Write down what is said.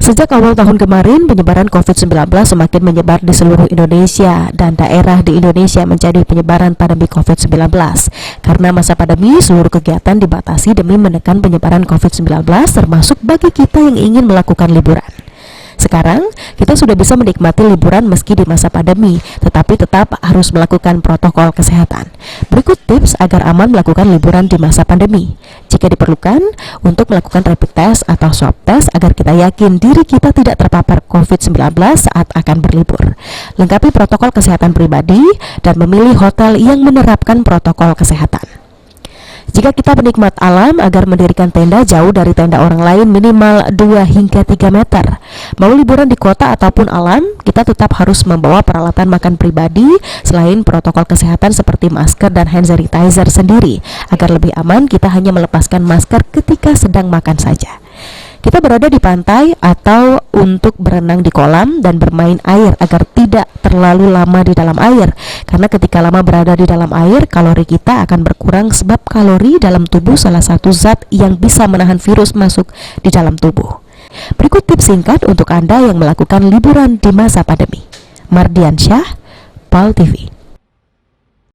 Sejak awal tahun kemarin, penyebaran COVID-19 semakin menyebar di seluruh Indonesia dan daerah di Indonesia menjadi penyebaran pandemi COVID-19. Karena masa pandemi, seluruh kegiatan dibatasi demi menekan penyebaran COVID-19, termasuk bagi kita yang ingin melakukan liburan. Sekarang, kita sudah bisa menikmati liburan meski di masa pandemi, tetapi tetap harus melakukan protokol kesehatan. Berikut tips agar aman melakukan liburan di masa pandemi. Jika diperlukan, untuk melakukan rapid test atau swab test agar kita yakin diri kita tidak terpapar COVID-19 saat akan berlibur. Lengkapi protokol kesehatan pribadi dan memilih hotel yang menerapkan protokol kesehatan. Jika kita penikmat alam, agar mendirikan tenda jauh dari tenda orang lain minimal 2 hingga 3 meter. Mau liburan di kota ataupun alam, kita tetap harus membawa peralatan makan pribadi selain protokol kesehatan seperti masker dan hand sanitizer sendiri. Agar lebih aman, kita hanya melepaskan masker ketika sedang makan saja. Kita berada di pantai atau untuk berenang di kolam dan bermain air agar tidak terlalu lama di dalam air. Karena ketika lama berada di dalam air, kalori kita akan berkurang sebab kalori dalam tubuh salah satu zat yang bisa menahan virus masuk di dalam tubuh. Berikut tips singkat untuk Anda yang melakukan liburan di masa pandemi. Mardiansyah, PAL TV.